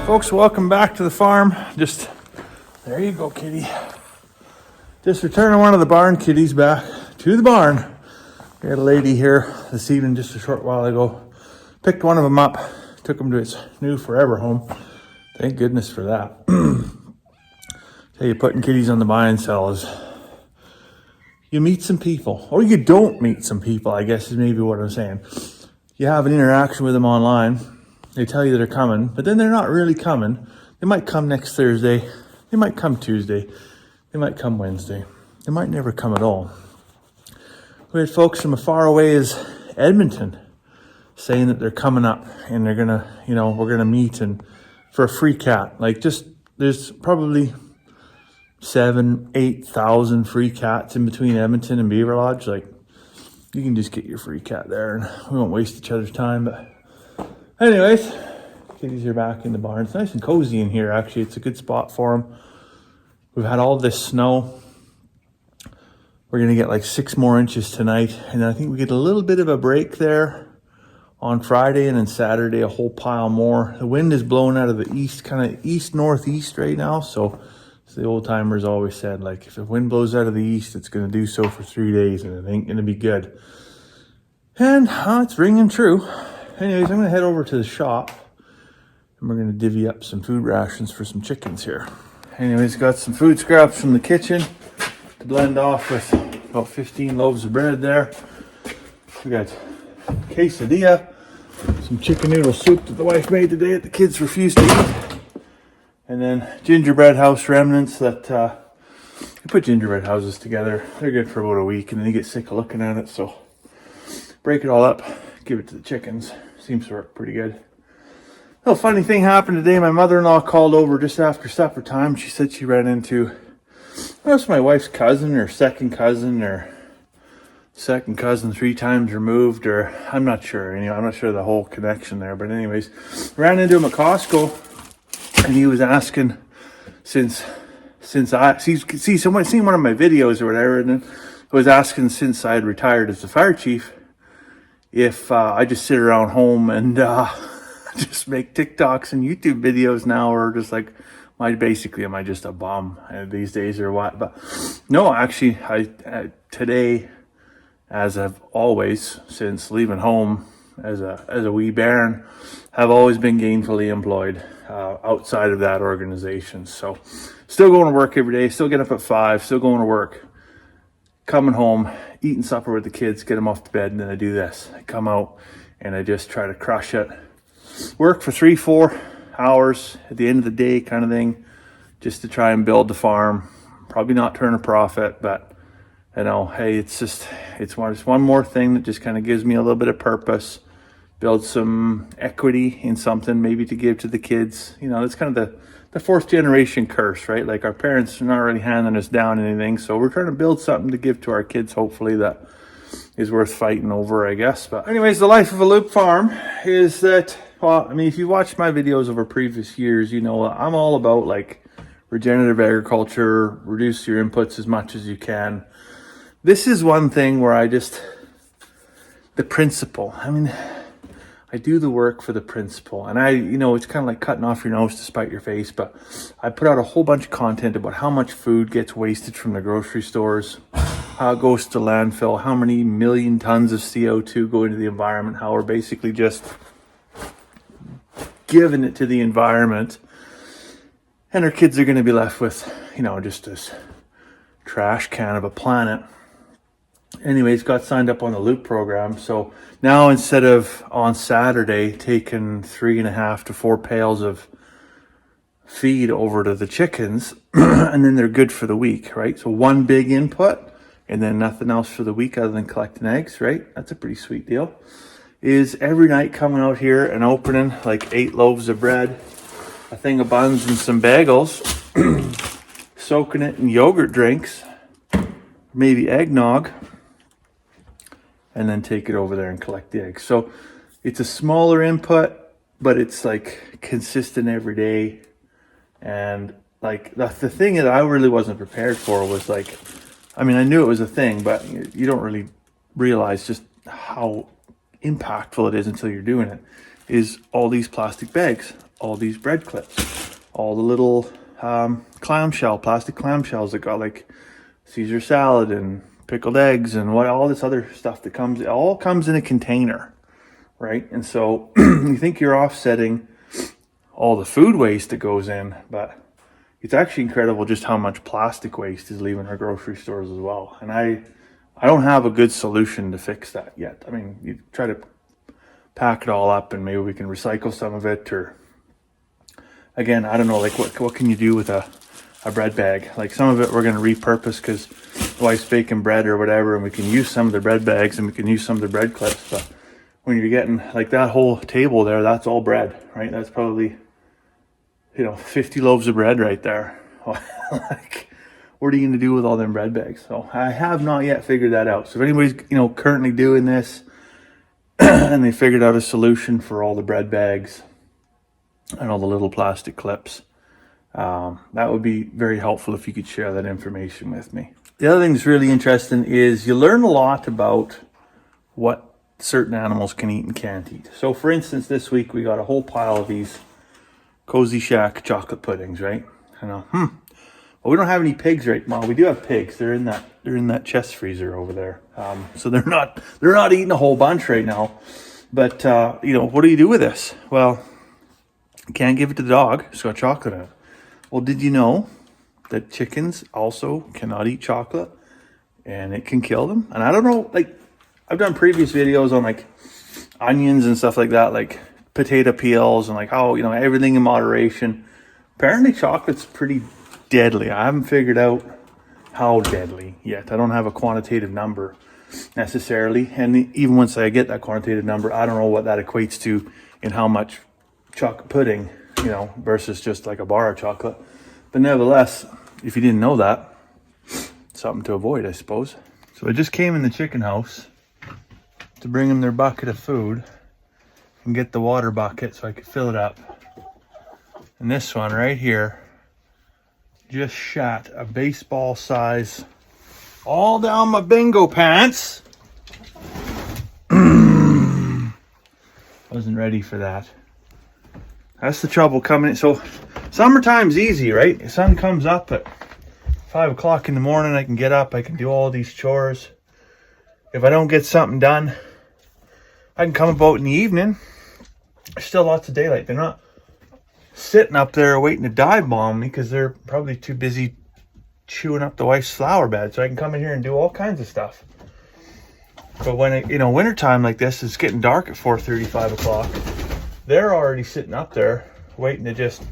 Folks, welcome back to the farm. Just, there you go, kitty. Just returning one of the barn kitties back to the barn. We had a lady here this evening just a short while ago. Picked one of them up, took him to its new forever home. Thank goodness for that. Tell you, putting kitties on the buy and sell is, you meet some people, or you don't meet some people, I guess is maybe what I'm saying. You have an interaction with them online. They tell you they're coming, but then they're not really coming. They might come next Thursday. They might come Tuesday. They might come Wednesday. They might never come at all. We had folks from as far away as Edmonton saying that they're coming up and they're gonna, we're gonna meet and for a free cat. Like, just, there's probably 7,000-8,000 free cats in between Edmonton and Beaver Lodge. Like, you can just get your free cat there and we won't waste each other's time. But anyways, kitties are back in the barn. It's nice and cozy in here, actually. It's a good spot for them. We've had all this snow. We're going to get like 6 more inches tonight. And I think we get a little bit of a break there on Friday, and then Saturday a whole pile more. The wind is blowing out of the east, kind of east-northeast right now. So as the old timers always said, like, if the wind blows out of the east, it's going to do so for 3 days and it ain't going to be good. And it's ringing true. Anyways, I'm going to head over to the shop and we're going to divvy up some food rations for some chickens here. Anyways, got some food scraps from the kitchen to blend off with about 15 loaves of bread there. We got quesadilla, some chicken noodle soup that the wife made today that the kids refused to eat. And then gingerbread house remnants that you put gingerbread houses together. They're good for about a week and then you get sick of looking at it. So break it all up, give it to the chickens. Seems to work pretty good. A funny thing happened today. My mother-in-law called over just after supper time. She said she ran into, that's my wife's cousin or second cousin 3 times removed, or I'm not sure. I'm not sure the whole connection there. But anyways, ran into him at Costco, and he was asking since I someone seen one of my videos or whatever, and then was asking since I had retired as the fire chief if I just sit around home and just make TikToks and YouTube videos now, or just like, am I just a bum these days or what? But no, actually, I today, as I've always since leaving home as a wee bairn, have always been gainfully employed outside of that organization. So still going to work every day, still get up at 5, still going to work, coming home, eating supper with the kids, get them off to bed, and then I do this. I come out and I just try to crush it. Work for 3-4 hours at the end of the day kind of thing, just to try and build the farm. Probably not turn a profit, but hey, it's one more thing that just kind of gives me a little bit of purpose, build some equity in something maybe to give to the kids. That's kind of the 4th generation curse, right? Like, our parents are not really handing us down anything, so we're trying to build something to give to our kids, hopefully, that is worth fighting over, I guess. But anyways, the life of a loop farm is that, if you watched my videos over previous years, I'm all about like regenerative agriculture, reduce your inputs as much as you can. This is one thing where the principle, I do the work for the principle, and it's kind of like cutting off your nose to spite your face, but I put out a whole bunch of content about how much food gets wasted from the grocery stores, how it goes to landfill, how many million tons of CO2 go into the environment, how we're basically just giving it to the environment, and our kids are going to be left with, just this trash can of a planet. Anyways, got signed up on the Loop program. So now, instead of on Saturday taking 3.5 to 4 pails of feed over to the chickens, and then they're good for the week, right? So one big input and then nothing else for the week other than collecting eggs, right? That's a pretty sweet deal. Is every night coming out here and opening like 8 loaves of bread, a thing of buns and some bagels, soaking it in yogurt drinks, maybe eggnog, and then take it over there and collect the eggs. So it's a smaller input, but it's like consistent every day. And like the thing that I really wasn't prepared for was like, I knew it was a thing, but you don't really realize just how impactful it is until you're doing it, is all these plastic bags all these bread clips, all the little plastic clamshells that got like Caesar salad and pickled eggs and all this other stuff that all comes in a container, right? And so you think you're offsetting all the food waste that goes in, but it's actually incredible just how much plastic waste is leaving our grocery stores as well. And I don't have a good solution to fix that yet. I mean, you try to pack it all up and maybe we can recycle some of it, or again, I don't know, like what can you do with a bread bag? Like some of it we're going to repurpose because the wife's baking bread or whatever, and we can use some of the bread bags and we can use some of the bread clips. But when you're getting like that whole table there, that's all bread, right? That's probably, 50 loaves of bread right there. Like, what are you going to do with all them bread bags? So I have not yet figured that out. So if anybody's, currently doing this and they figured out a solution for all the bread bags and all the little plastic clips, that would be very helpful if you could share that information with me. The other thing that's really interesting is you learn a lot about what certain animals can eat and can't eat. So for instance, this week we got a whole pile of these Cozy Shack chocolate puddings, right? I know, well, we don't have any pigs right now. We do have pigs. They're in that chest freezer over there. So they're not eating a whole bunch right now. But what do you do with this? Well, you can't give it to the dog. It's got chocolate in it. Well, did you know that chickens also cannot eat chocolate and it can kill them? And I don't know, like I've done previous videos on like onions and stuff like that, like potato peels and like how, everything in moderation. Apparently chocolate's pretty deadly. I haven't figured out how deadly yet. I don't have a quantitative number necessarily. And even once I get that quantitative number, I don't know what that equates to in how much chocolate pudding, versus just like a bar of chocolate. But nevertheless, if you didn't know that, something to avoid, I suppose. So I just came in the chicken house to bring them their bucket of food and get the water bucket so I could fill it up. And this one right here just shot a baseball size all down my bingo pants. Wasn't ready for that. That's the trouble coming in. So summertime's easy, right? The sun comes up at 5 o'clock in the morning. I can get up. I can do all these chores. If I don't get something done, I can come about in the evening. There's still lots of daylight. They're not sitting up there waiting to dive bomb me because they're probably too busy chewing up the wife's flower bed. So I can come in here and do all kinds of stuff. But when wintertime like this, it's getting dark at 4:30, 5 o'clock. They're already sitting up there waiting to just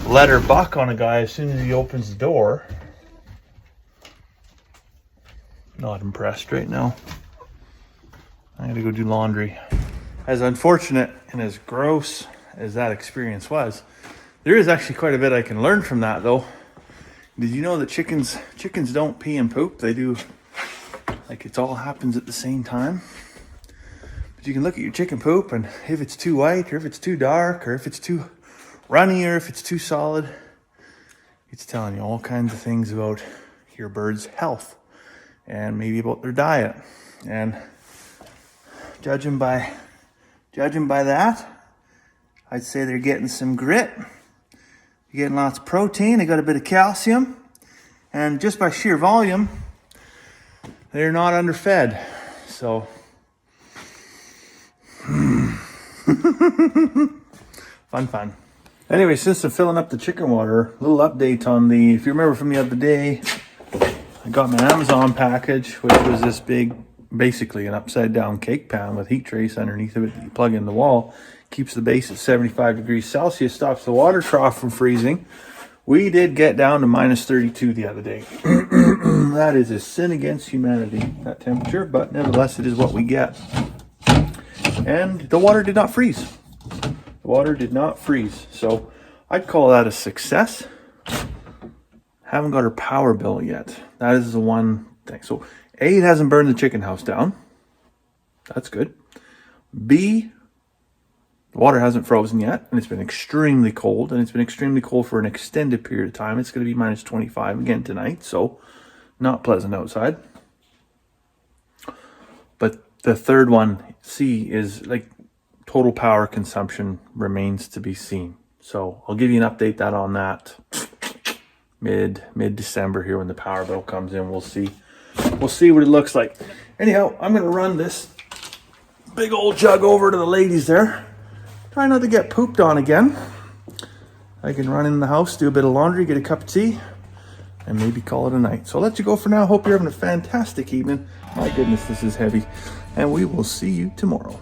let her buck on a guy as soon as he opens the door. Not impressed right now. I gotta go do laundry. As unfortunate and as gross as that experience was, there is actually quite a bit I can learn from that though. Did you know that chickens don't pee and poop? They do, like it all happens at the same time. But you can look at your chicken poop, and if it's too white or if it's too dark or if it's too runny or if it's too solid, it's telling you all kinds of things about your bird's health and maybe about their diet. And judging by that, I'd say they're getting some grit. You're getting lots of protein. They got a bit of calcium. And just by sheer volume, they're not underfed. So, fun. Anyway, since I'm filling up the chicken water, a little update on if you remember from the other day, I got my Amazon package, which was this big, basically an upside down cake pan with heat trace underneath of it that you plug in the wall. Keeps the base at 75 degrees Celsius, stops the water trough from freezing. We did get down to minus 32 the other day. That is a sin against humanity, that temperature, but nevertheless, it is what we get. And the water did not freeze. So I'd call that a success. Haven't got our power bill yet. That is the one thing. So A, it hasn't burned the chicken house down. That's good. B, the water hasn't frozen yet, and it's been extremely cold, and it's been extremely cold for an extended period of time. It's going to be minus 25 again tonight, so not pleasant outside. But the third one, C, is like total power consumption remains to be seen. So I'll give you an update on that mid-December here when the power bill comes in. We'll see what it looks like. Anyhow, I'm gonna run this big old jug over to the ladies there. Try not to get pooped on again. I can run in the house, do a bit of laundry, get a cup of tea, and maybe call it a night. So I'll let you go for now. Hope you're having a fantastic evening. My goodness, this is heavy. And we will see you tomorrow.